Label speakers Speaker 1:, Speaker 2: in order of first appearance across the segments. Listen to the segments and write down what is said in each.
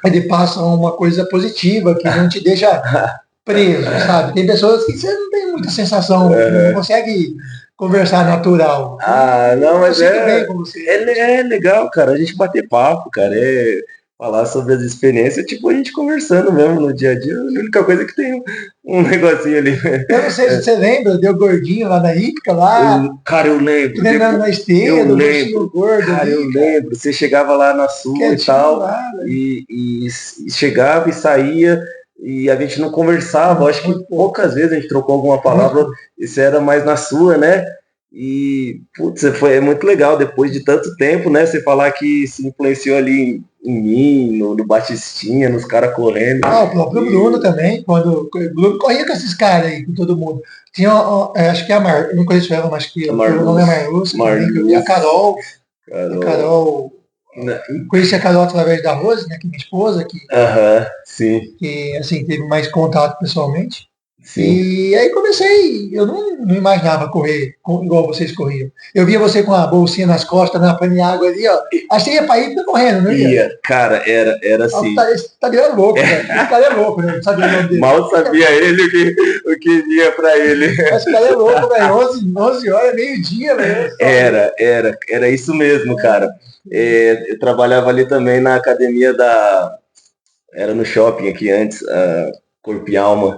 Speaker 1: ele passa uma coisa positiva que não te deixa preso, sabe? Tem pessoas que você não tem muita sensação, não
Speaker 2: Aham.
Speaker 1: consegue conversar natural.
Speaker 2: Ah, não,
Speaker 1: Eu
Speaker 2: mas
Speaker 1: sinto bem com você.
Speaker 2: é legal, cara, a gente bater papo, cara, falar sobre as experiências, tipo a gente conversando mesmo no dia a dia. A única coisa que tem um negocinho ali.
Speaker 1: Eu não sei se você lembra, deu gordinho lá na Ípica, lá,
Speaker 2: Cara, eu lembro,
Speaker 1: treinando
Speaker 2: depois,
Speaker 1: na
Speaker 2: eu
Speaker 1: esteira, o ursinho
Speaker 2: lembro,
Speaker 1: gordo
Speaker 2: cara, eu
Speaker 1: ali, cara,
Speaker 2: lembro. Você chegava lá na sua e
Speaker 1: quietinho
Speaker 2: tal,
Speaker 1: lá, né?
Speaker 2: e chegava e saía, e a gente não conversava. Acho que
Speaker 1: Muito pouco,
Speaker 2: poucas vezes a gente trocou alguma
Speaker 1: muito
Speaker 2: palavra,
Speaker 1: pouco.
Speaker 2: isso era mais na sua, né? E, putz, é muito legal, depois de tanto tempo, né? Você falar que se influenciou ali em mim, no Batistinha, nos caras correndo.
Speaker 1: Ah, o próprio Bruno
Speaker 2: E
Speaker 1: também, quando o Bruno corria com esses caras aí, com todo mundo. Tinha, ó, acho que é a Mar, eu não conheço ela, mas que
Speaker 2: a
Speaker 1: o sobrenome é
Speaker 2: Marluz,
Speaker 1: Marlúcia também, que eu vi a
Speaker 2: Marluz,
Speaker 1: A
Speaker 2: Carol.
Speaker 1: Carol, conheci a Carol através da Rose, né, que é minha esposa,
Speaker 2: Aham, sim,
Speaker 1: que assim, teve mais contato pessoalmente.
Speaker 2: sim.
Speaker 1: E aí comecei, eu não imaginava correr igual vocês corriam. Eu via você com a bolsinha nas costas, na pane de água ali, ó. Achei ia pra ir correndo, não ia?
Speaker 2: Ia, cara, era
Speaker 1: Ah,
Speaker 2: assim.
Speaker 1: esse tá virando louco, velho. Esse cara é louco, né? Não sabia o nome dele.
Speaker 2: Mal sabia ele o que vinha pra ele.
Speaker 1: Esse cara é louco, velho. 11 horas, meio-dia, velho. Tá louco.
Speaker 2: Era isso mesmo, cara. Eu trabalhava ali também na academia era no shopping aqui antes, Corpo e Alma.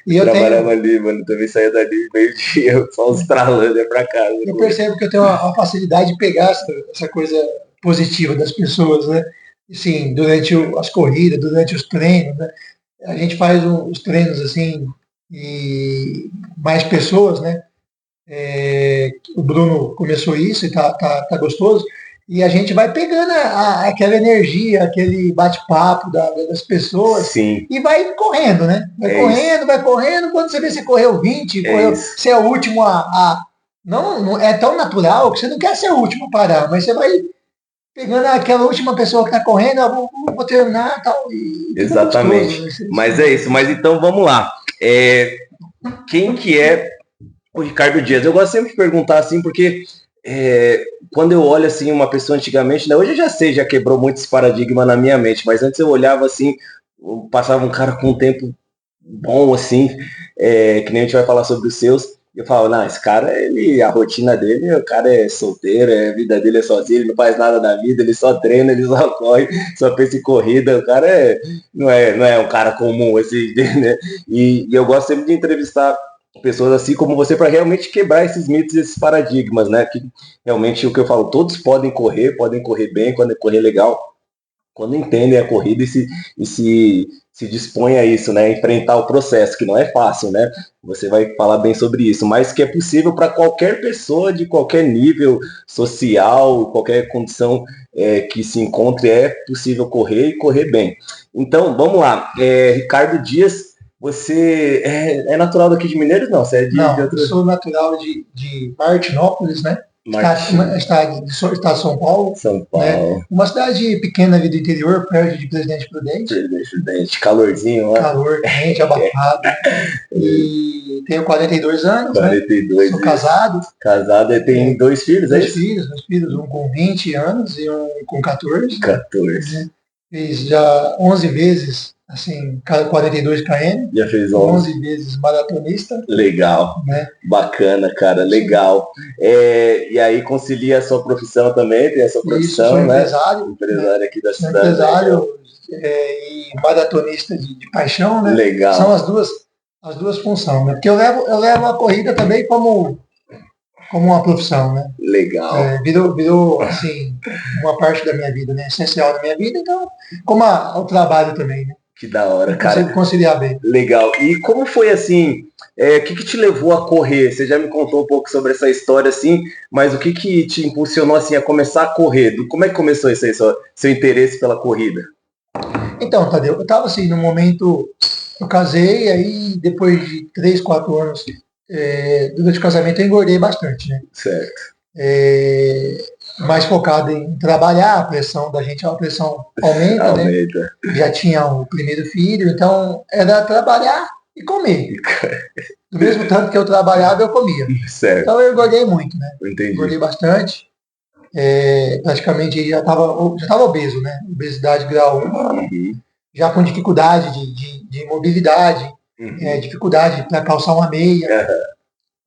Speaker 1: E
Speaker 2: Eu
Speaker 1: eu
Speaker 2: trabalhava
Speaker 1: tenho,
Speaker 2: ali, mano. Também saía dali meio-dia, só estralando ia pra casa.
Speaker 1: eu percebo que eu tenho uma facilidade de pegar essa coisa positiva das pessoas, né? Assim, durante as corridas, durante os treinos, né? A gente faz os treinos assim e mais pessoas, né? O Bruno começou isso e tá gostoso. E a gente vai pegando aquela energia, aquele bate-papo das pessoas
Speaker 2: Sim,
Speaker 1: e vai correndo, né?
Speaker 2: é isso.
Speaker 1: Vai correndo. Quando você vê, você correu 20,
Speaker 2: É
Speaker 1: correu,
Speaker 2: isso.
Speaker 1: você é o último não é tão natural que você não quer ser o último a parar, mas você vai pegando aquela última pessoa que está correndo, vou terminar tal, e fica gostoso.
Speaker 2: Exatamente.
Speaker 1: Né?
Speaker 2: Mas é isso. Mas então vamos lá. Quem que é o Ricardo Dias? Eu gosto sempre de perguntar assim, porque quando eu olho assim uma pessoa antigamente, né, hoje eu já sei, já quebrou muito esse paradigma na minha mente, mas antes eu olhava assim, passava um cara com um tempo bom assim, que nem a gente vai falar sobre os seus. Eu falo, não, esse cara, a rotina dele, o cara é solteiro, a vida dele é sozinho, ele não faz nada da vida, ele só treina, ele só corre, só pensa em corrida, o cara não é um cara comum, assim, né? E eu gosto sempre de entrevistar pessoas assim como você para realmente quebrar esses mitos, esses paradigmas, né? Que realmente o que eu falo, todos podem correr bem, podem correr legal, quando entendem a corrida e se dispõem a isso, né? Enfrentar o processo, que não é fácil, né? Você vai falar bem sobre isso, mas que é possível para qualquer pessoa de qualquer nível social, qualquer condição que se encontre, é possível correr e correr bem. Então, vamos lá. Ricardo Dias, você é natural daqui de Mineiros? Não, você é de
Speaker 1: Não, eu
Speaker 2: outro.
Speaker 1: sou natural de Martinópolis, né?
Speaker 2: Martim,
Speaker 1: Estado de São Paulo,
Speaker 2: São
Speaker 1: né?
Speaker 2: Paulo,
Speaker 1: Uma cidade pequena ali do interior, perto de Presidente Prudente,
Speaker 2: Presidente, calorzinho lá.
Speaker 1: calor, quente, abafado, né? E tenho 42 anos, né?
Speaker 2: 42
Speaker 1: Sou casado,
Speaker 2: casado, tem dois filhos, é isso?
Speaker 1: dois filhos, um com 20 anos e um com 14,
Speaker 2: 14.
Speaker 1: né? Fiz já 11 vezes, assim, 42 km,
Speaker 2: Já fez 11.
Speaker 1: 11 vezes maratonista,
Speaker 2: Legal.
Speaker 1: né?
Speaker 2: Bacana, cara,
Speaker 1: Sim.
Speaker 2: legal. E aí concilia a sua profissão também, tem a sua
Speaker 1: Isso, sou
Speaker 2: profissão, né?
Speaker 1: empresário, né?
Speaker 2: Empresário aqui da
Speaker 1: Sou
Speaker 2: cidade, legal.
Speaker 1: empresário e maratonista de paixão, né? São
Speaker 2: Legal,
Speaker 1: as duas funções, né? Porque eu levo a corrida também como uma profissão, né?
Speaker 2: legal.
Speaker 1: Virou, assim, uma parte da minha vida, né? Essencial da minha vida, então, como o trabalho também, né?
Speaker 2: Que da hora,
Speaker 1: Eu consigo
Speaker 2: cara.
Speaker 1: conciliar bem.
Speaker 2: Legal. E como foi assim? O que te levou a correr? Você já me contou um pouco sobre essa história, assim, mas o que te impulsionou assim a começar a correr? Como é que começou isso aí, seu interesse pela corrida?
Speaker 1: Então, Tadeu, eu estava assim, no momento, eu casei, aí depois de 3, 4 anos, durante o casamento eu engordei bastante, né?
Speaker 2: Certo.
Speaker 1: É, mais focado em trabalhar, a pressão aumenta, né?
Speaker 2: Aumenta.
Speaker 1: Já tinha o primeiro filho, então era trabalhar e comer. Do mesmo tanto que eu trabalhava, eu comia.
Speaker 2: Certo.
Speaker 1: Então eu engordei muito, né?
Speaker 2: Entendi.
Speaker 1: Engordei bastante. praticamente já tava obeso, né? Obesidade grau 1,
Speaker 2: Uhum.
Speaker 1: já com dificuldade de mobilidade,
Speaker 2: Uhum.
Speaker 1: dificuldade para calçar uma meia.
Speaker 2: Aham.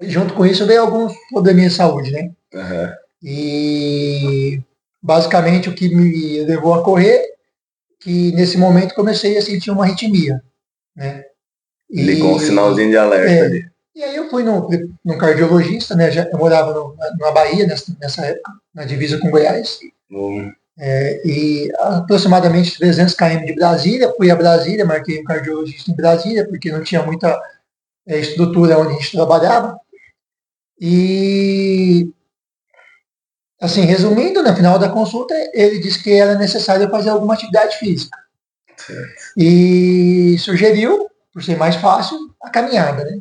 Speaker 1: E junto com isso veio alguns probleminhas de saúde, né?
Speaker 2: Aham.
Speaker 1: E basicamente o que me levou a correr, que nesse momento comecei a sentir uma arritmia, né?
Speaker 2: Ligou um
Speaker 1: E,
Speaker 2: sinalzinho de alerta
Speaker 1: é,
Speaker 2: ali.
Speaker 1: e aí eu fui no cardiologista, né? Eu morava na Bahia nessa época, na divisa com Goiás,
Speaker 2: Hum.
Speaker 1: e aproximadamente 300 km de Brasília. Fui a Brasília, marquei um cardiologista em Brasília, porque não tinha muita estrutura onde a gente trabalhava. E, assim, resumindo, no final da consulta, ele disse que era necessário fazer alguma atividade física. E sugeriu, por ser mais fácil, a caminhada, né?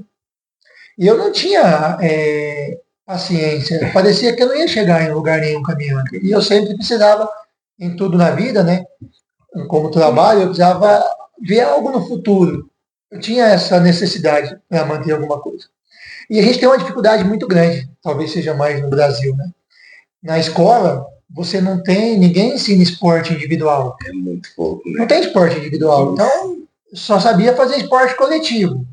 Speaker 1: E eu não tinha paciência. Parecia que eu não ia chegar em lugar nenhum caminhando. E eu sempre precisava, em tudo na vida, né? Como trabalho, eu precisava ver algo no futuro. Eu tinha essa necessidade para manter alguma coisa. E a gente tem uma dificuldade muito grande, talvez seja mais no Brasil, né? Na escola, você não tem, ninguém ensina esporte individual.
Speaker 2: É muito pouco, né?
Speaker 1: Não tem esporte individual. Então, só sabia fazer esporte coletivo.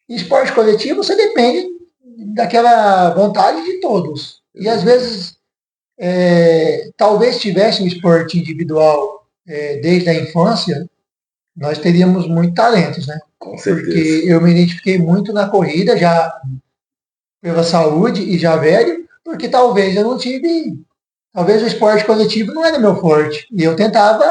Speaker 1: E esporte coletivo, você depende daquela vontade de todos. E às vezes, talvez tivesse um esporte individual desde a infância, nós teríamos muito talentos, né?
Speaker 2: Com certeza.
Speaker 1: Porque eu me identifiquei muito na corrida, já pela saúde e já velho, porque talvez eu não tive. Talvez o esporte coletivo não era meu forte. E eu tentava,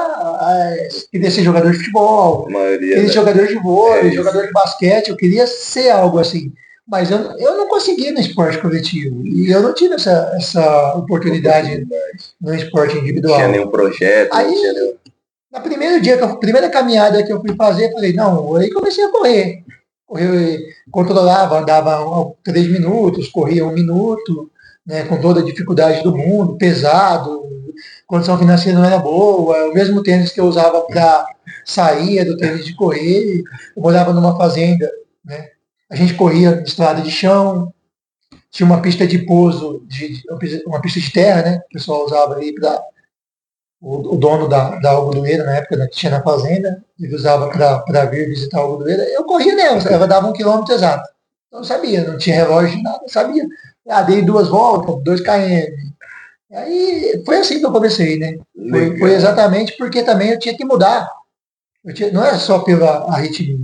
Speaker 1: queria ser jogador de futebol,
Speaker 2: A maioria,
Speaker 1: queria ser
Speaker 2: né?
Speaker 1: jogador de vôlei,
Speaker 2: isso.
Speaker 1: jogador de basquete, eu queria ser algo assim. Mas eu não conseguia no esporte coletivo. E eu não tive essa oportunidade no esporte
Speaker 2: Não tinha
Speaker 1: individual.
Speaker 2: nenhum projeto, não tinha
Speaker 1: Aí,
Speaker 2: nenhum.
Speaker 1: na primeiro dia, primeira caminhada que eu fui fazer, eu falei, não, aí comecei a correr. Correr, controlava, andava 3 minutos, corria 1 minuto, né, com toda a dificuldade do mundo, pesado, condição financeira não era boa, o mesmo tênis que eu usava para sair era do tênis de correr. Eu morava numa fazenda, né? A gente corria em estrada de chão, tinha uma pista de pouso, uma pista de terra, né? O pessoal usava ali para o dono da algodoeira, na época, né, que tinha na fazenda, ele usava para vir visitar a algodoeira. Eu corria nela, ela dava 1 quilômetro exato. Então, eu sabia, não tinha relógio, nada, eu sabia. Dei 2 voltas, 2 km. Aí foi assim que eu comecei, né? Foi
Speaker 2: Legal.
Speaker 1: exatamente porque também eu tinha que mudar. Não é só pela arritmia.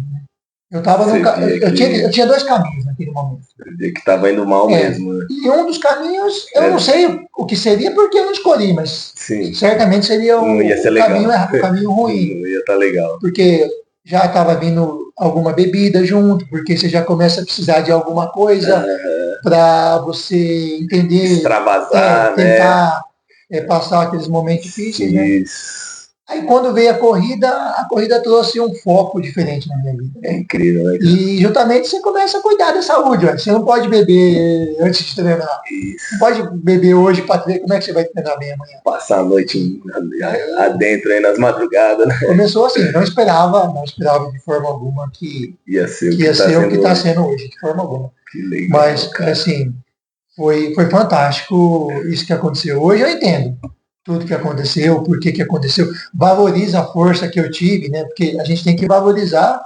Speaker 1: Eu tava
Speaker 2: Você
Speaker 1: eu tinha 2 caminhos naquele momento.
Speaker 2: via que tava indo mal mesmo, né?
Speaker 1: E um dos caminhos, eu não sei o que seria porque eu não escolhi, mas
Speaker 2: Sim.
Speaker 1: certamente seria
Speaker 2: Não ia ser
Speaker 1: o
Speaker 2: legal.
Speaker 1: caminho ruim.
Speaker 2: Não ia estar legal.
Speaker 1: Porque já estava vindo alguma bebida junto, porque você já começa a precisar de alguma coisa para você entender,
Speaker 2: Extravasar, né?
Speaker 1: tentar passar aqueles momentos difíceis, né?
Speaker 2: Isso.
Speaker 1: Aí quando veio a corrida trouxe um foco diferente na minha vida.
Speaker 2: É incrível, né?
Speaker 1: E justamente você começa a cuidar da saúde. Ó. Você não pode beber antes de treinar.
Speaker 2: Isso.
Speaker 1: Não pode beber hoje para treinar. Como é que você vai treinar bem amanhã?
Speaker 2: Passar a noite adentro aí nas madrugadas, né?
Speaker 1: Começou assim, não esperava de forma alguma que
Speaker 2: Ia ser
Speaker 1: o que está sendo hoje, de forma alguma.
Speaker 2: Que legal,
Speaker 1: Mas,
Speaker 2: cara.
Speaker 1: assim, foi fantástico isso que aconteceu. Hoje eu entendo tudo que aconteceu, por que aconteceu. Valoriza a força que eu tive, né? Porque a gente tem que valorizar,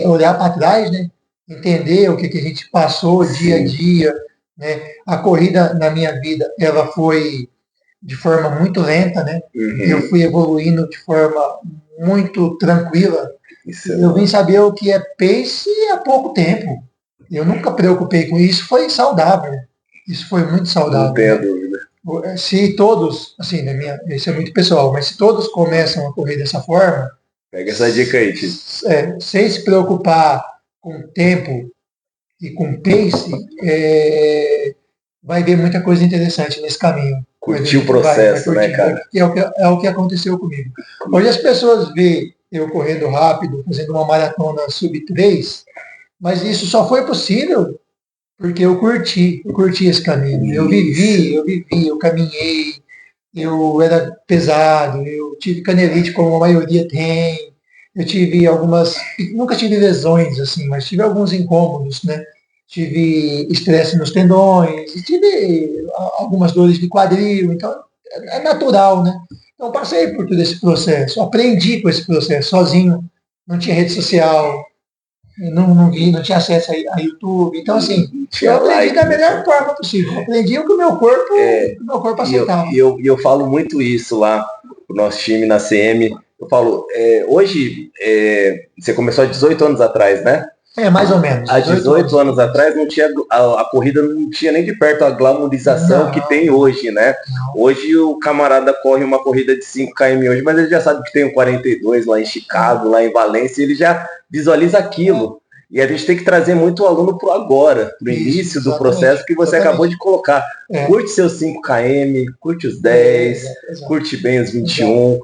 Speaker 1: olhar para trás, né? Entender o que a gente passou dia a dia, né? A corrida na minha vida, ela foi de forma muito lenta, né? Eu fui evoluindo de forma muito tranquila. Eu vim saber o que é pace há pouco tempo. Eu nunca preocupei com isso, foi saudável. Isso foi muito saudável.
Speaker 2: Não tenho dúvida.
Speaker 1: Se todos, assim, isso é muito pessoal, mas se todos começam a correr dessa forma,
Speaker 2: pega essa dica aí, Tito.
Speaker 1: Sem se preocupar com tempo e com pace, vai ver muita coisa interessante nesse caminho.
Speaker 2: Curtir o processo, né, cara?
Speaker 1: É o que aconteceu comigo. Hoje as pessoas veem eu correndo rápido, fazendo uma maratona sub-3, mas isso só foi possível porque eu curti esse caminho. Eu vivi, eu caminhei, eu era pesado, eu tive canelite como a maioria tem, eu tive nunca tive lesões assim, mas tive alguns incômodos, né? tive estresse nos tendões, e tive algumas dores de quadril, então é natural, né? Então passei por todo esse processo, aprendi com esse processo sozinho, não tinha rede social, não vi, não tinha acesso a YouTube. Então, assim, eu aprendi da melhor forma possível. Eu aprendi o que o meu corpo aceitava.
Speaker 2: Eu falo muito isso lá pro nosso time na CM. Eu falo, hoje, você começou há 18 anos atrás, né?
Speaker 1: Mais ou menos.
Speaker 2: Há 18 anos atrás não tinha, a corrida não tinha nem de perto a glamorização que tem hoje, né? Não. Hoje o camarada corre uma corrida de 5 km hoje, mas ele já sabe que tem o 42 lá em Chicago, lá em Valência, ele já visualiza aquilo. E a gente tem que trazer muito o aluno para o agora, para o início do processo que você acabou de colocar. Curte seus 5 km, curte os 10, curte bem os 21.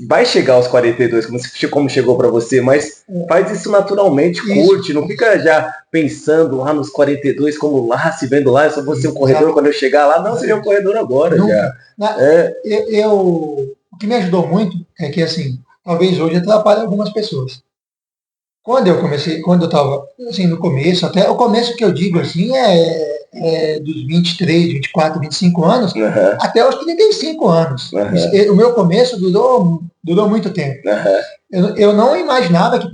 Speaker 2: Vai chegar aos 42, como chegou para você, mas faz isso naturalmente, curte, não fica já pensando lá nos 42, como lá, se vendo lá, eu só vou ser um corredor quando eu chegar lá. Não, seja um corredor agora. Já.
Speaker 1: O que me ajudou muito é que, assim, talvez hoje atrapalhe algumas pessoas. Quando eu estava, assim, no começo, até o começo que eu digo, assim, dos 23, 24, 25 anos, até os 35 anos. O meu começo durou muito tempo. Eu não imaginava que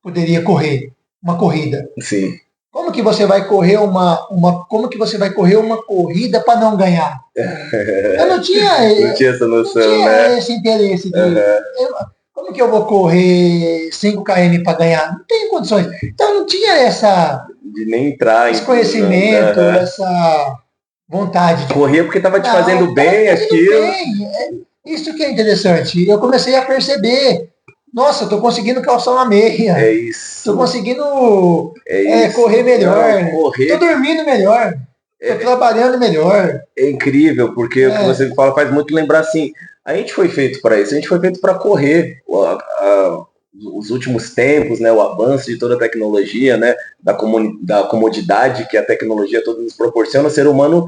Speaker 1: poderia correr uma corrida.
Speaker 2: Sim.
Speaker 1: Como que você vai correr como que você vai correr uma corrida para não ganhar? Eu não tinha
Speaker 2: essa noção,
Speaker 1: não tinha esse interesse como que eu vou correr 5 km para ganhar? Não tenho condições. Então não tinha
Speaker 2: de nem entrar
Speaker 1: esse conhecimento, essa vontade de
Speaker 2: correr porque estava te fazendo bem aquilo.
Speaker 1: Isso que é interessante. Eu comecei a perceber. Nossa, estou conseguindo calçar uma meia.
Speaker 2: É isso.
Speaker 1: Estou conseguindo correr melhor. Estou dormindo melhor. Estou trabalhando melhor.
Speaker 2: É incrível, porque o que você fala faz muito lembrar assim. A gente foi feito para isso, a gente foi feito para correr. Os últimos tempos, né, o avanço de toda a tecnologia, né, da comodidade que a tecnologia toda nos proporciona, o ser humano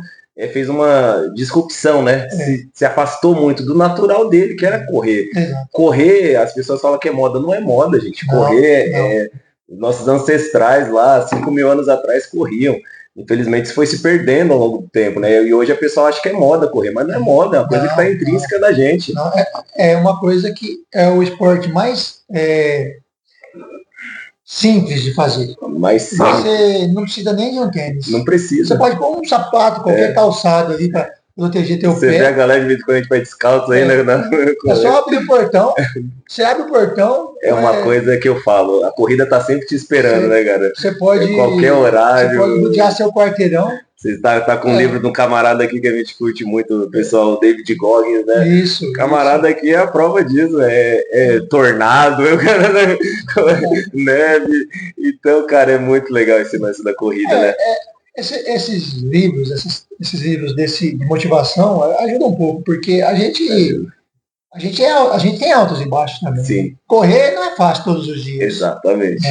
Speaker 2: fez uma disrupção, né? Se afastou muito do natural dele, que era correr. Correr, as pessoas falam que é moda, não é moda, gente. Correr, nossos ancestrais lá, 5.000 anos atrás, corriam. Infelizmente isso foi se perdendo ao longo do tempo, né? E hoje a pessoa acha que é moda correr, mas não é moda, é uma coisa que está intrínseca da gente.
Speaker 1: Não, é uma coisa que é o esporte mais simples de fazer.
Speaker 2: Mais simples.
Speaker 1: Você não precisa nem de um tênis.
Speaker 2: Não precisa.
Speaker 1: Você pode pôr um sapato, qualquer calçado ali para proteger teu pé.
Speaker 2: Você vê a galera de vez em quando a gente vai descalço aí, né?
Speaker 1: É só abrir o portão. Você abre o portão.
Speaker 2: É uma coisa que eu falo, a corrida tá sempre te esperando, né, cara?
Speaker 1: Você pode.
Speaker 2: Qualquer horário.
Speaker 1: Você pode rodear seu quarteirão.
Speaker 2: Você tá com um livro de um camarada aqui que a gente curte muito, o pessoal, David Goggins, né?
Speaker 1: Isso.
Speaker 2: O camarada aqui é a prova disso, tornado, neve. Então, cara, é muito legal esse lance da corrida, né?
Speaker 1: Esses livros de motivação ajudam um pouco, porque a gente tem altos e baixos também.
Speaker 2: Sim.
Speaker 1: Correr não é fácil todos os dias.
Speaker 2: Exatamente.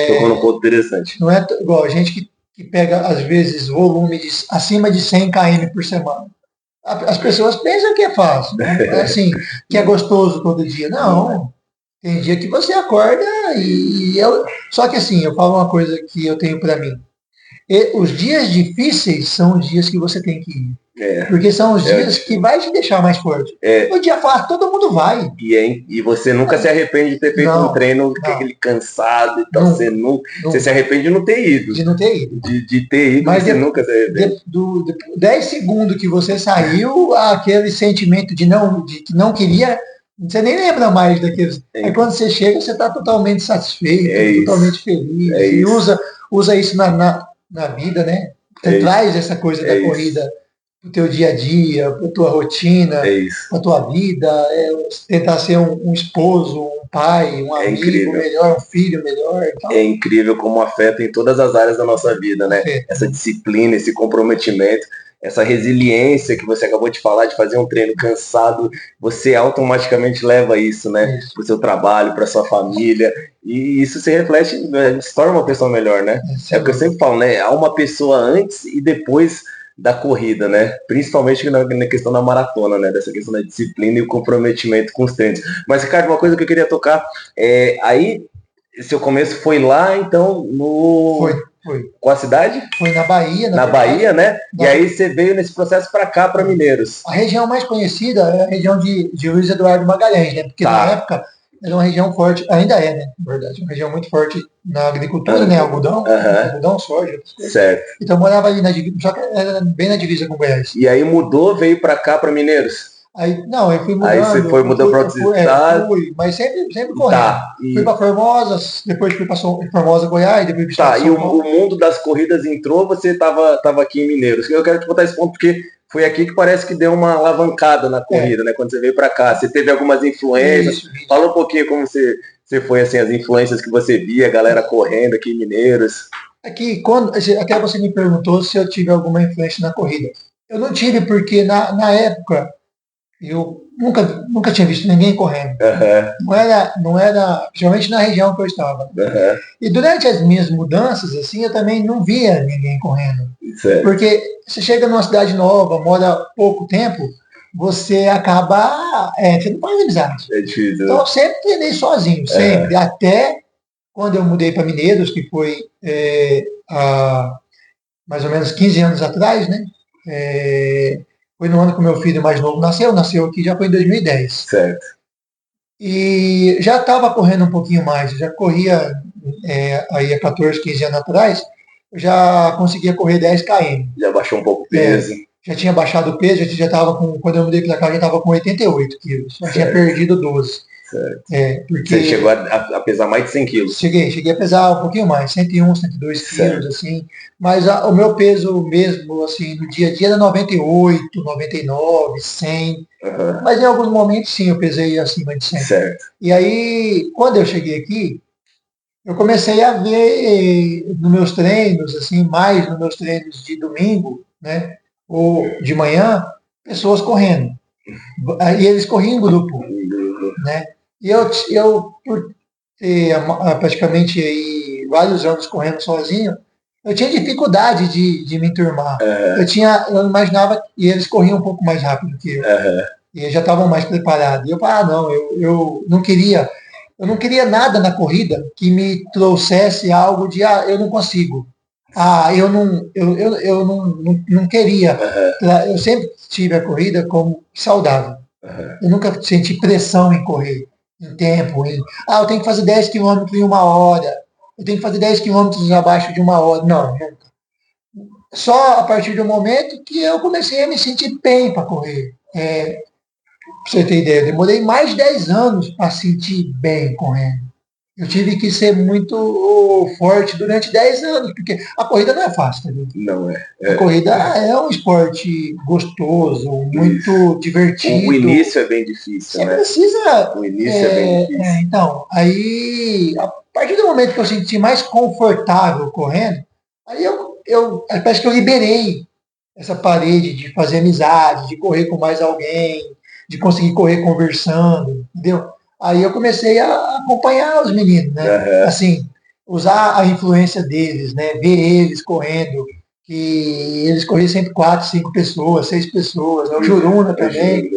Speaker 2: Tocou num ponto interessante.
Speaker 1: Não é igual a gente que pega, às vezes, volume acima de 100 km por semana. As pessoas pensam que é fácil, né? Assim, que é gostoso todo dia. Não. Tem dia que você acorda Só que assim, eu falo uma coisa que eu tenho para mim. Os dias difíceis são os dias que você tem que ir. Porque são os dias que vai te deixar mais forte. O dia fácil, todo mundo vai.
Speaker 2: E você nunca se arrepende de ter feito um treino com aquele cansado e tal. Você se arrepende de não ter ido.
Speaker 1: De não ter ido.
Speaker 2: De ter ido, mas você nunca se arrepende.
Speaker 1: 10 segundos que você saiu, aquele sentimento de que não queria, você nem lembra mais daqueles. Aí quando você chega, você está totalmente satisfeito, totalmente feliz. E usa isso na vida, né? Você traz essa coisa da corrida para o teu dia a dia, para a tua rotina, para a tua vida, tentar ser um esposo, um pai, um amigo melhor, um filho melhor. Então.
Speaker 2: É incrível como afeta em todas as áreas da nossa vida, né? Essa disciplina, esse comprometimento, essa resiliência que você acabou de falar, de fazer um treino cansado, você automaticamente leva isso, né? Para o seu trabalho, para sua família, e isso se reflete, se torna uma pessoa melhor, né? É o que eu sempre falo, né? Há uma pessoa antes e depois da corrida, né? Principalmente na questão da maratona, né? Dessa questão da disciplina e o comprometimento com os treinos. Mas, Ricardo, uma coisa que eu queria tocar, aí, seu começo foi lá, então, Qual a cidade?
Speaker 1: Foi na Bahia.
Speaker 2: Na Bahia, né? E aí você veio nesse processo para cá, para Mineiros.
Speaker 1: A região mais conhecida é a região de Luiz Eduardo Magalhães, né? Porque na época era uma região forte, ainda é, né? Na verdade, uma região muito forte na agricultura, né? Algodão, soja.
Speaker 2: Certo.
Speaker 1: Então eu morava ali na divisa, só que era bem na divisa com Goiás.
Speaker 2: E aí mudou, veio para cá, para Mineiros?
Speaker 1: Aí, não, eu fui mudando.
Speaker 2: Aí você foi mudando para outros estados?
Speaker 1: Fui, mas sempre correndo. Fui para Formosa, depois fui para Formosa, Goiás, depois para
Speaker 2: São Paulo. E o mundo das corridas entrou, você estava aqui em Mineiros. Eu quero te botar esse ponto porque foi aqui que parece que deu uma alavancada na corrida, né? Quando você veio para cá. Você teve algumas influências. Isso. Fala um pouquinho como você foi, assim, as influências que você via, a galera correndo aqui em Mineiros.
Speaker 1: Aqui, até você me perguntou se eu tive alguma influência na corrida. Eu não tive, porque na época eu nunca tinha visto ninguém correndo. Não era, principalmente na região que eu estava. E durante as minhas mudanças, assim, eu também não via ninguém correndo.
Speaker 2: Certo.
Speaker 1: Porque você chega numa cidade nova, mora pouco tempo, você acaba, você não faz amizade.
Speaker 2: É difícil.
Speaker 1: Então eu sempre treinei sozinho, sempre. Até quando eu mudei para Mineiros, que foi há mais ou menos 15 anos atrás, né? Foi no ano que o meu filho mais novo nasceu aqui, já foi em 2010.
Speaker 2: Certo.
Speaker 1: E já estava correndo um pouquinho mais, já corria aí há 14, 15 anos atrás, eu já conseguia correr 10 km.
Speaker 2: Já baixou um pouco o peso.
Speaker 1: Já tinha baixado o peso, já estava quando eu mudei para cá, já estava com 88 quilos, já tinha perdido 12.
Speaker 2: Certo.
Speaker 1: Porque
Speaker 2: você chegou a pesar mais de 100 quilos?
Speaker 1: Cheguei a pesar um pouquinho mais, 101, 102 quilos, assim. Mas o meu peso mesmo, assim, no dia a dia era 98, 99, 100. Mas em alguns momentos, sim, eu pesei acima de 100.
Speaker 2: Certo.
Speaker 1: E aí, quando eu cheguei aqui, eu comecei a ver nos meus treinos, assim, mais nos meus treinos de domingo, né, ou de manhã, pessoas correndo. E eles corriam em grupo, né? E eu por ter praticamente aí vários anos correndo sozinho, eu tinha dificuldade de me enturmar. Eu imaginava que eles corriam um pouco mais rápido que eu. E eles já estavam mais preparados. E eu falava, não, eu não queria nada na corrida que me trouxesse algo de, eu não consigo. Eu não queria. Eu sempre tive a corrida como saudável. Eu nunca senti pressão em correr, em tempo. Eu tenho que fazer 10 quilômetros em 1 hora. Eu tenho que fazer 10 quilômetros abaixo de 1 hora. Não, nunca. Só a partir do momento que eu comecei a me sentir bem para correr. Pra você ter ideia, eu demorei mais de 10 anos para sentir bem correndo. Eu tive que ser muito forte durante 10 anos, porque a corrida não é fácil, tá vendo?
Speaker 2: Não é.
Speaker 1: A corrida é um esporte gostoso, muito divertido.
Speaker 2: O início é bem difícil, né?
Speaker 1: Precisa.
Speaker 2: O início é bem difícil.
Speaker 1: Então, aí, a partir do momento que eu senti mais confortável correndo, aí parece que eu liberei essa parede de fazer amizade, de correr com mais alguém, de conseguir correr conversando, entendeu? Aí eu comecei a acompanhar os meninos, né? Assim, usar a influência deles, né? Ver eles correndo, que eles corriam sempre 4, 5 pessoas, 6 pessoas, né? O Juruna também.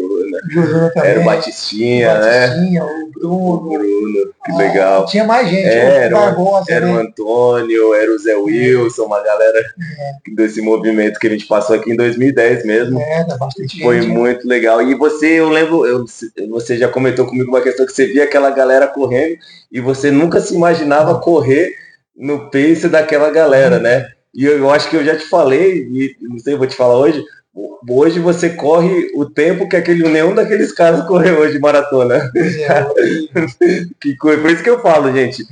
Speaker 2: Era o Batistinha, né?
Speaker 1: O
Speaker 2: Bruno, que legal.
Speaker 1: Tinha mais gente,
Speaker 2: era
Speaker 1: o Barbosa,
Speaker 2: era o Antônio, era o Zé Wilson, uma galera desse movimento que a gente passou aqui em 2010 mesmo.
Speaker 1: Bastante gente.
Speaker 2: Foi muito legal. E eu lembro, você já comentou comigo uma questão que você via aquela galera correndo e você nunca se imaginava correr no pace daquela galera, né? E eu acho que eu já te falei, e não sei, vou te falar hoje você corre o tempo que nenhum daqueles caras correu hoje de maratona. Por isso que eu falo, gente,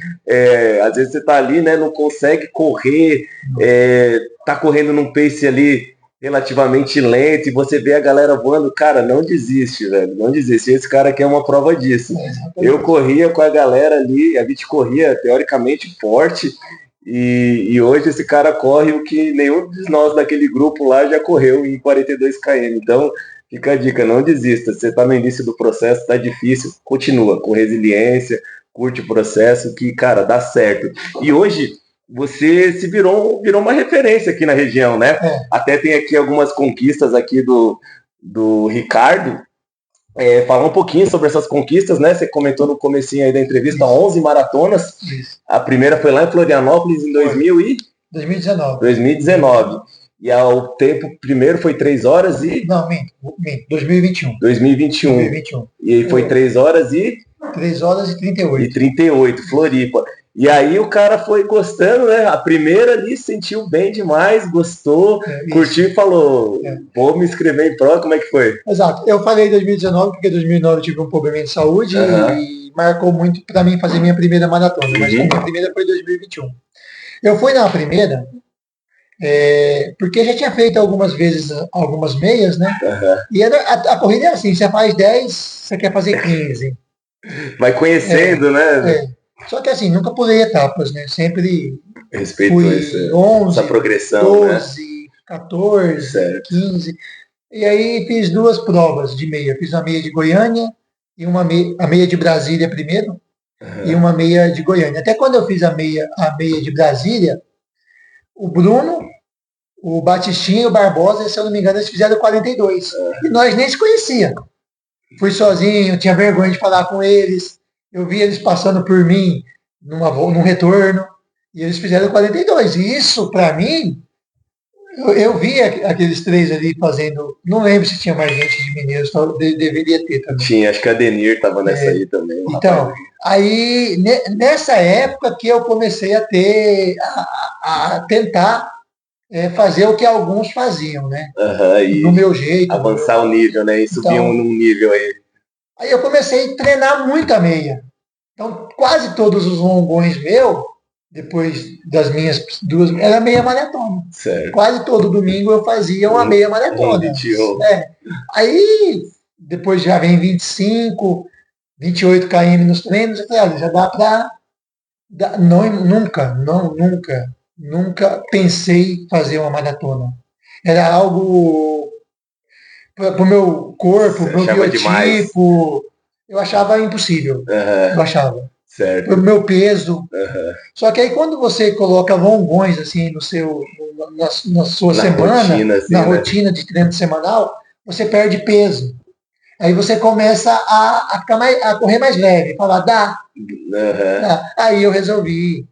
Speaker 2: às vezes você tá ali, né, não consegue correr, tá correndo num pace ali relativamente lento e você vê a galera voando, cara, não desiste, velho, não desiste. Esse cara aqui é uma prova disso. Eu corria com a galera ali, a gente corria teoricamente forte, e hoje esse cara corre o que nenhum de nós daquele grupo lá já correu em 42 km. Então, fica a dica, não desista. Você está no início do processo, está difícil, continua com resiliência, curte o processo, que, cara, dá certo. E hoje você se virou uma referência aqui na região, né? Até tem aqui algumas conquistas aqui do Ricardo. Falar um pouquinho sobre essas conquistas, né? Você comentou no comecinho aí da entrevista, 11 maratonas. A primeira foi lá em Florianópolis em 2000 e...
Speaker 1: 2019.
Speaker 2: 2019. E ao tempo, primeiro foi 3 horas e...
Speaker 1: Não, minto. 2021.
Speaker 2: 2021. E foi 3 horas e...
Speaker 1: 3 horas e 38.
Speaker 2: E 38, Floripa. E aí o cara foi gostando, né? A primeira ali sentiu bem demais, gostou, curtiu e falou, vou me inscrever em prova, como é que foi?
Speaker 1: Exato. Eu falei 2019, porque 2009 eu tive um problema de saúde e marcou muito para mim fazer minha primeira maratona. Mas a minha primeira foi 2021. Eu fui na primeira, porque já tinha feito algumas vezes algumas meias, né? E a corrida é assim, você faz 10, você quer fazer 15.
Speaker 2: Vai conhecendo, né?
Speaker 1: Só que assim, nunca pulei etapas, né? Sempre
Speaker 2: fui
Speaker 1: 11,
Speaker 2: essa progressão,
Speaker 1: 12, né? 14, certo. 15. E aí fiz 2 provas de meia. Fiz a meia de Goiânia e a meia de Brasília primeiro e uma meia de Goiânia. Até quando eu fiz a meia de Brasília, o Bruno, o Batistinha e o Barbosa, se eu não me engano, eles fizeram 42. E nós nem se conhecia. Fui sozinho, tinha vergonha de falar com eles. Eu vi eles passando por mim num retorno, e eles fizeram 42. E isso, para mim, eu vi aqueles 3 ali fazendo. Não lembro se tinha mais gente de Mineiros, deveria ter também.
Speaker 2: Tinha, acho que a Denir estava nessa aí também.
Speaker 1: Então, aí, nessa época que eu comecei a tentar fazer o que alguns faziam, né? Do meu jeito.
Speaker 2: Avançar o nível, né? E subir num nível aí.
Speaker 1: Aí eu comecei a treinar muito a meia. Então, quase todos os longões meus, depois das minhas 2, era meia maratona.
Speaker 2: Certo.
Speaker 1: Quase todo domingo eu fazia uma meia maratona. Aí, depois já vem 25, 28 km nos treinos, eu falei, olha, já dá para... Nunca pensei em fazer uma maratona. Era algo... Para o meu corpo, para o meu biotipo, eu achava impossível. Eu achava.
Speaker 2: Certo.
Speaker 1: Para o meu peso. Só que aí quando você coloca longões assim na sua semana,
Speaker 2: rotina, assim,
Speaker 1: rotina de treino semanal, você perde peso. Aí você começa a correr mais leve, falar, dá. Aí eu resolvi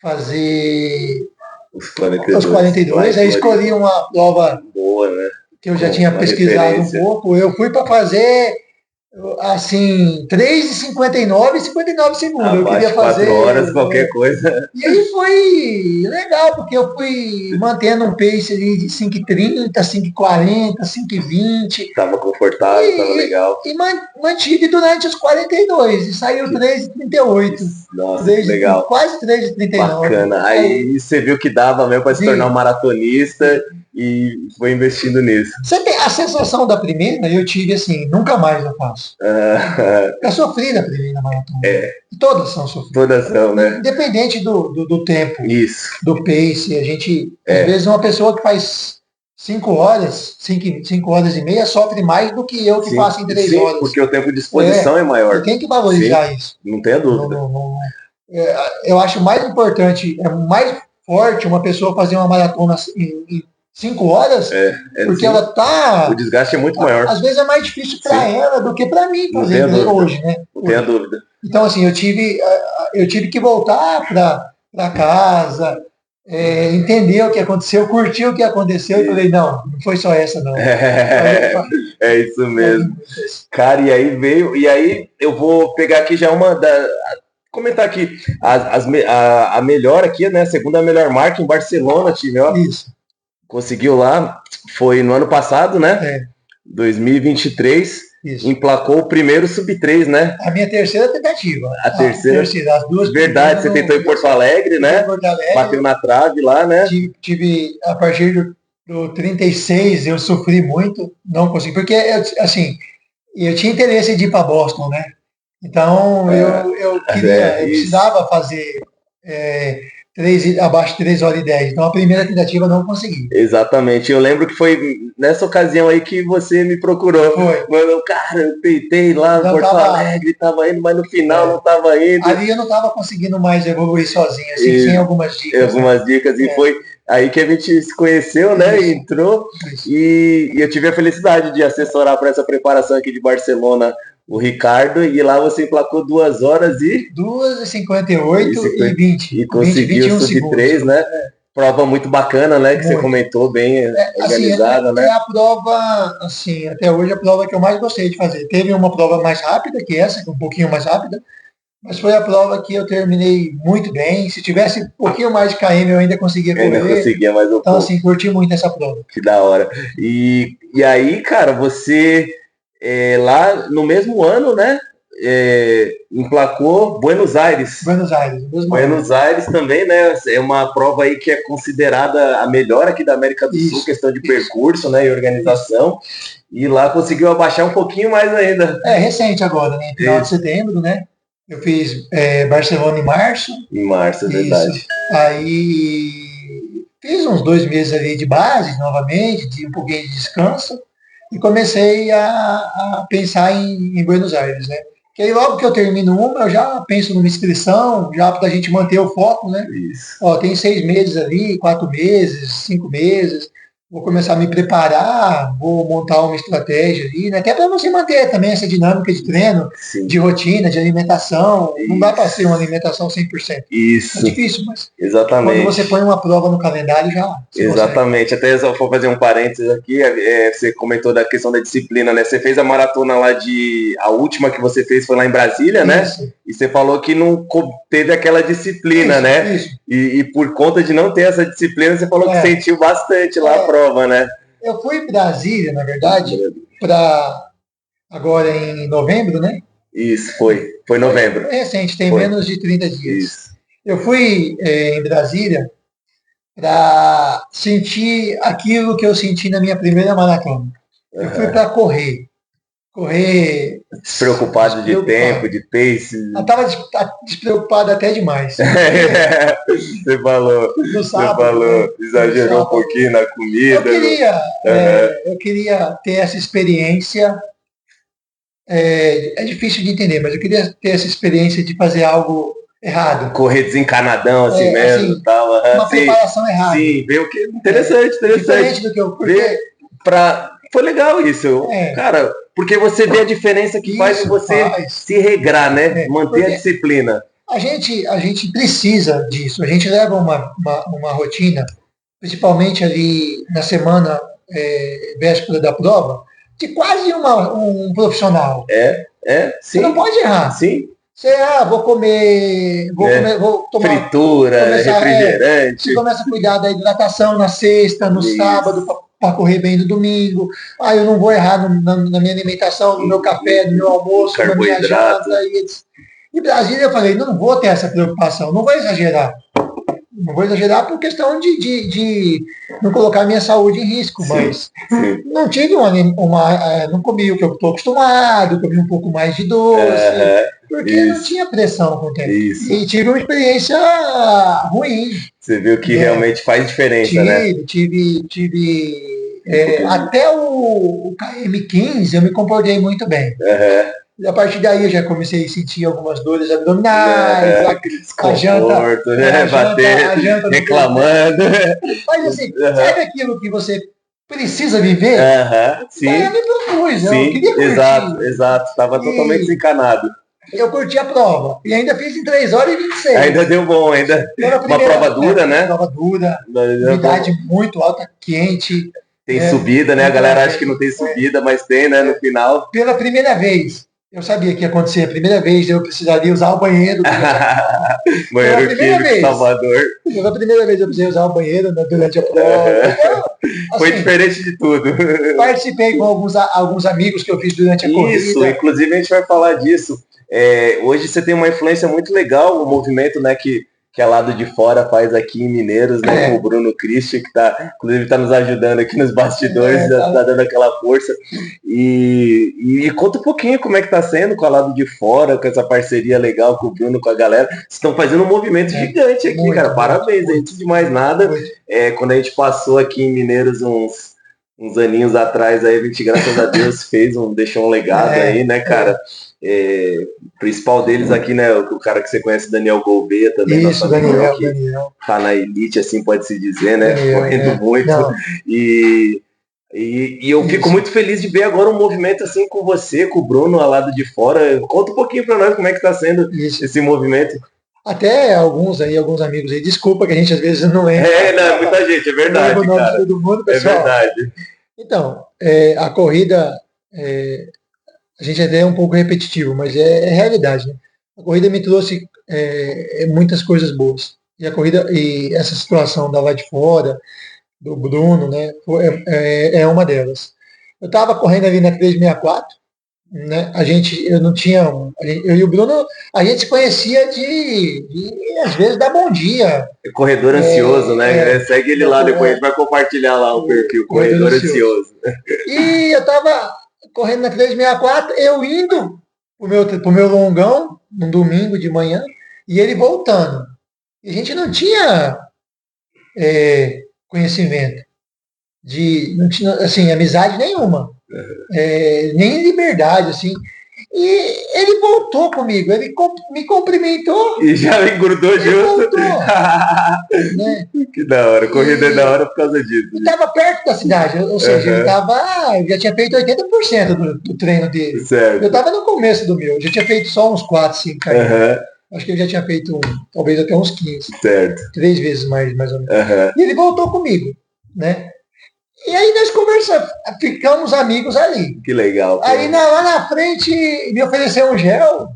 Speaker 1: fazer os 42. Aí escolhi uma prova
Speaker 2: boa, né?
Speaker 1: Que eu já tinha pesquisado um pouco. Eu fui para fazer, assim, 3h59 e 59 segundos. Eu queria fazer
Speaker 2: 4 horas, qualquer coisa.
Speaker 1: E aí foi legal, porque eu fui mantendo um pace ali de 5h30, 5h40, 5h20.
Speaker 2: Estava confortável, estava legal.
Speaker 1: E mantive durante os 42. E saiu 3h38.
Speaker 2: Nossa, legal.
Speaker 1: Quase 3h39.
Speaker 2: Bacana. Aí você viu que dava mesmo para se tornar um maratonista e foi investindo nisso.
Speaker 1: Você tem a sensação da primeira, eu tive assim, nunca mais eu faço. Eu sofri na primeira maratona. Todas são sofridas.
Speaker 2: Todas são, né?
Speaker 1: Independente do tempo,
Speaker 2: isso,
Speaker 1: do pace. A gente, às vezes, uma pessoa que faz 5 horas, 5 horas e meia, sofre mais do que eu que faço em 3 horas.
Speaker 2: Porque o tempo de exposição é maior.
Speaker 1: Você tem que valorizar isso.
Speaker 2: Não tenha dúvida.
Speaker 1: Eu acho mais importante, mais forte uma pessoa fazer uma maratona em 5 horas, porque ela tá...
Speaker 2: O desgaste é muito maior.
Speaker 1: Às vezes é mais difícil para ela do que para mim fazer hoje, né?
Speaker 2: Não tenha dúvida.
Speaker 1: Então, assim, eu tive que voltar para casa, entender o que aconteceu, curtir o que aconteceu, e falei, não foi só essa, não.
Speaker 2: É isso mesmo. Cara, e aí eu vou pegar aqui já comentar aqui, a melhor aqui, né, a segunda melhor marca em Barcelona, time, ó.
Speaker 1: Isso.
Speaker 2: Conseguiu lá, foi no ano passado, né? 2023.
Speaker 1: Isso.
Speaker 2: Emplacou o primeiro sub-3, né?
Speaker 1: A minha terceira tentativa.
Speaker 2: A terceira.
Speaker 1: As 2.
Speaker 2: Verdade, você tentou em Porto Alegre, né?
Speaker 1: Porto Alegre,
Speaker 2: bateu na trave lá, né?
Speaker 1: Tive a partir do 36, eu sofri muito, não consegui, porque, assim, eu tinha interesse de ir para Boston, né? Então, eu precisava fazer abaixo de 3 horas e 10. Então a primeira tentativa eu não consegui.
Speaker 2: Exatamente. Eu lembro que foi nessa ocasião aí que você me procurou.
Speaker 1: Foi.
Speaker 2: Mano, cara, eu tentei lá no Porto Alegre, tava indo, mas no final não tava indo.
Speaker 1: Ali eu não tava conseguindo mais evoluir sozinho, assim, sem algumas dicas.
Speaker 2: Algumas dicas, e foi aí que a gente se conheceu, né?
Speaker 1: Isso.
Speaker 2: Entrou.
Speaker 1: Isso.
Speaker 2: E eu tive a felicidade de assessorar para essa preparação aqui de Barcelona o Ricardo, e lá você emplacou 2 horas e...
Speaker 1: 2h58 e 20.
Speaker 2: E conseguiu o sub-3, né? prova muito bacana, né? Que
Speaker 1: Muito.
Speaker 2: você comentou, bem
Speaker 1: Assim,
Speaker 2: organizada, né?
Speaker 1: é a prova, assim, até hoje a prova que eu mais gostei de fazer. Teve uma prova mais rápida que essa, que é um pouquinho mais rápida, mas foi a prova que eu terminei muito bem. Se tivesse um pouquinho mais de KM, eu ainda conseguia
Speaker 2: Eu ainda
Speaker 1: correr.
Speaker 2: conseguia mais um
Speaker 1: Então,
Speaker 2: pouco.
Speaker 1: assim, curti muito essa prova.
Speaker 2: Que da hora. E aí, cara, você lá no mesmo ano, né? Emplacou Buenos Aires.
Speaker 1: Buenos Aires, mesmo ano.
Speaker 2: Buenos Aires também, né? É uma prova aí que é considerada a melhor aqui da América do Sul, questão de percurso, né? E organização. E lá conseguiu abaixar um pouquinho mais ainda.
Speaker 1: É recente agora, né? Final de setembro, né? Eu fiz Barcelona em março.
Speaker 2: Em março, é verdade.
Speaker 1: Aí fiz uns 2 meses ali de base, novamente, de um pouquinho de descanso. E comecei a pensar em Buenos Aires, né? Que aí logo que eu termino uma, eu já penso numa inscrição, já para a gente manter o foco, né?
Speaker 2: Isso.
Speaker 1: Ó, tem 6 meses ali, 4 meses, 5 meses. Vou começar a me preparar, vou montar uma estratégia ali, né? Até para você manter também essa dinâmica de treino,
Speaker 2: Sim.
Speaker 1: de rotina, de alimentação. Não dá para ser uma alimentação 100%.
Speaker 2: Isso.
Speaker 1: É difícil, mas
Speaker 2: exatamente.
Speaker 1: quando você põe uma prova no calendário, já.
Speaker 2: Exatamente. Consegue. Até se eu for fazer um parênteses aqui, você comentou da questão da disciplina, né? Você fez a maratona lá a última que você fez foi lá em Brasília, né?
Speaker 1: Isso.
Speaker 2: E você falou que não teve aquela disciplina,
Speaker 1: Isso,
Speaker 2: né?
Speaker 1: isso.
Speaker 2: E por conta de não ter essa disciplina, você falou que sentiu bastante lá a prova, né?
Speaker 1: Eu fui em Brasília, na verdade, para agora em novembro, né?
Speaker 2: Isso, foi novembro.
Speaker 1: Foi recente, tem menos de 30 dias.
Speaker 2: Isso.
Speaker 1: Eu fui em Brasília para sentir aquilo que eu senti na minha primeira maratona. Eu fui para correr.
Speaker 2: Despreocupado de tempo, de pace.
Speaker 1: Eu estava despreocupado até demais.
Speaker 2: Você falou.
Speaker 1: No sábado,
Speaker 2: você falou, exagerou um pouquinho na comida.
Speaker 1: Eu queria ter essa experiência. É difícil de entender, mas eu queria ter essa experiência de fazer algo errado.
Speaker 2: Correr desencanadão assim mesmo.
Speaker 1: Assim, tal, uma preparação errada.
Speaker 2: Sim, veio o que interessante.
Speaker 1: Diferente do que eu...
Speaker 2: Foi legal isso. Cara, porque você vê a diferença que faz em você se regrar, né? Manter a disciplina.
Speaker 1: A gente precisa disso. A gente leva uma rotina, principalmente ali na semana véspera da prova, de quase um profissional.
Speaker 2: Sim.
Speaker 1: Você não pode errar.
Speaker 2: Sim.
Speaker 1: Você, vou comer, vou tomar...
Speaker 2: Fritura, refrigerante.
Speaker 1: Você começa a cuidar da hidratação na sexta, no sábado, para correr bem no domingo. Eu não vou errar na minha alimentação, no meu café, no meu almoço, na minha janta. E Brasília eu falei, não vou ter essa preocupação, não vou exagerar. Não vou exagerar por questão de não colocar minha saúde em risco, mas não tive não comi o que eu estou acostumado, comi um pouco mais de doce, porque não tinha pressão com o tempo. E tive uma experiência ruim.
Speaker 2: Você viu que realmente faz diferença, né?
Speaker 1: Tive até o KM15 eu me comportei muito bem. E a partir daí eu já comecei a sentir algumas dores abdominais, a janta
Speaker 2: reclamando.
Speaker 1: Mas assim, sabe aquilo que você precisa viver?
Speaker 2: Sim.
Speaker 1: Eu me propus, eu queria curtir.
Speaker 2: Exato. Estava totalmente desencanado.
Speaker 1: Eu curti a prova. E ainda fiz em 3 horas e 26.
Speaker 2: Ainda deu bom, ainda. Uma prova dura, né?
Speaker 1: Prova dura, umidade muito alta, quente.
Speaker 2: Tem subida, né? A galera acha que não tem subida, mas tem, né? No final.
Speaker 1: Pela primeira vez. Eu sabia que ia acontecer. A primeira vez eu precisaria usar o banheiro.
Speaker 2: Banheiro químico, Salvador.
Speaker 1: Pela primeira vez eu precisei usar o banheiro durante a prova.
Speaker 2: Foi diferente de tudo.
Speaker 1: Participei com alguns amigos que eu fiz durante a corrida.
Speaker 2: Isso, inclusive a gente vai falar disso. Hoje você tem uma influência muito legal no movimento, né, que a Lado de Fora faz aqui em Mineiros, né, com o Bruno Christian, que inclusive está nos ajudando aqui nos bastidores, tá dando aquela força. E conta um pouquinho como é que tá sendo com a Lado de Fora, com essa parceria legal com o Bruno, com a galera. Vocês estão fazendo um movimento gigante aqui, muito, cara. Parabéns, antes de mais nada. Quando a gente passou aqui em Mineiros uns aninhos atrás, aí a gente, graças a Deus, deixou um legado aí, né, cara? O principal deles aqui, né, o cara que você conhece, Daniel Gouveia também.
Speaker 1: Isso, Daniel.
Speaker 2: Tá na elite, assim pode-se dizer, né? Correndo muito. E eu fico muito feliz de ver agora um movimento assim com você, com o Bruno, ao lado de fora. Conta um pouquinho para nós como é que tá sendo esse movimento.
Speaker 1: Até alguns amigos aí, desculpa que a gente às vezes não lembra.
Speaker 2: Não, é muita gente, é
Speaker 1: Não lembra
Speaker 2: verdade,
Speaker 1: o nome de
Speaker 2: cara.
Speaker 1: todo mundo,
Speaker 2: É
Speaker 1: pessoal.
Speaker 2: verdade.
Speaker 1: Então, a corrida, a gente até é um pouco repetitivo, mas é realidade, né? A corrida me trouxe muitas coisas boas. E a corrida, e essa situação da lá de fora, do Bruno, né, é uma delas. Eu estava correndo ali na 364, né? Eu não tinha, eu e o Bruno, a gente se conhecia às vezes dar bom dia.
Speaker 2: É corredor ansioso, né? Segue ele lá depois, a gente vai compartilhar lá o perfil, corredor ansioso.
Speaker 1: E eu tava correndo na 364, eu indo pro meu longão, num domingo de manhã, e ele voltando. E a gente não tinha conhecimento não tinha, assim, amizade nenhuma, nem liberdade, assim. E ele voltou comigo, ele me cumprimentou
Speaker 2: e já engordou
Speaker 1: e
Speaker 2: junto.
Speaker 1: voltou. Né?
Speaker 2: Que da hora, corrida é da hora por causa disso.
Speaker 1: E estava perto da cidade, ou seja, ele já tinha feito 80% do treino dele.
Speaker 2: Certo.
Speaker 1: Eu estava no começo do meu, já tinha feito só uns 4, 5 km. Acho que ele já tinha feito talvez até uns 15.
Speaker 2: Certo.
Speaker 1: 3 vezes mais ou menos. E ele voltou comigo, né? E aí nós conversamos, ficamos amigos ali.
Speaker 2: Que legal. Pô.
Speaker 1: Aí lá na frente me ofereceu um gel.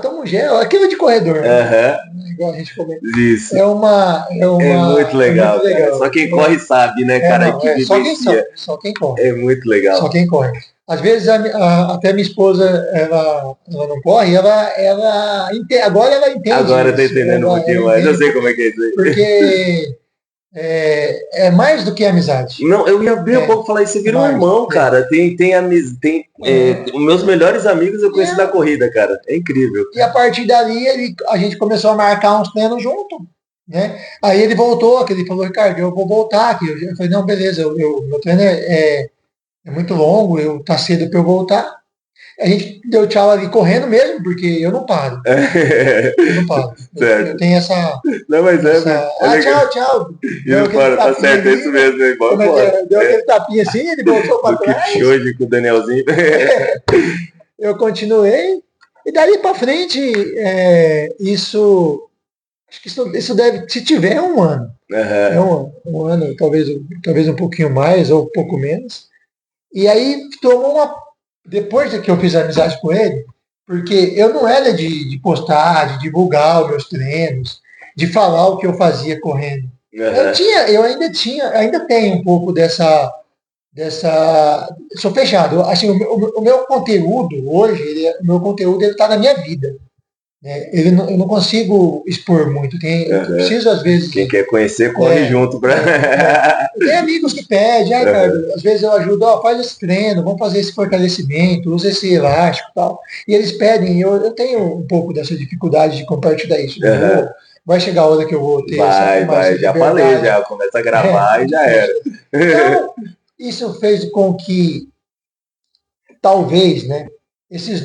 Speaker 1: Toma um gel, aquilo de corredor. Né? Igual a gente comenta.
Speaker 2: Isso.
Speaker 1: É muito
Speaker 2: legal. Muito legal. Só quem corre sabe, né, cara?
Speaker 1: Só quem corre.
Speaker 2: É muito legal.
Speaker 1: Só quem corre. Às vezes até minha esposa, ela não corre, agora ela entende.
Speaker 2: Agora tá entendendo um pouquinho mais. Eu sei como é que é isso aí.
Speaker 1: Porque é mais do que amizade.
Speaker 2: Não, eu ia abrir um pouco falar isso. Você vira um irmão, cara. Os meus melhores amigos eu conheci da corrida, cara. É incrível.
Speaker 1: E a partir dali a gente começou a marcar uns treinos junto. Né? Aí ele voltou, ele falou, Ricardo, eu vou voltar aqui. Eu falei, não, beleza, meu treino é muito longo, tá cedo para eu voltar. A gente deu tchau ali correndo mesmo, porque eu não paro. Eu não paro. Eu tenho essa.
Speaker 2: Não, mas
Speaker 1: tchau.
Speaker 2: Eu não paro, tá certo, é isso mesmo.
Speaker 1: Deu aquele tapinha assim, ele voltou para trás.
Speaker 2: Hoje com o Danielzinho.
Speaker 1: Eu continuei. E dali para frente, acho que isso deve, se tiver, um ano. Um ano, talvez um pouquinho mais ou um pouco menos. E aí depois que eu fiz amizade com ele, porque eu não era de postar, de divulgar os meus treinos, de falar o que eu fazia correndo. Eu ainda tenho um pouco dessa sou fechado. Assim, o meu conteúdo hoje, o meu conteúdo está na minha vida. Eu não consigo expor muito. Eu preciso, às vezes.
Speaker 2: Quem quer conhecer, corre junto.
Speaker 1: Tem amigos que pedem, Ricardo, às vezes eu ajudo, faz esse treino, vamos fazer esse fortalecimento, usa esse elástico e tal. E eles pedem, eu tenho um pouco dessa dificuldade de compartilhar isso. Vai chegar a hora que eu vou ter
Speaker 2: essa já falei, já começa a gravar e já era.
Speaker 1: Então, isso fez com que, talvez, né, esses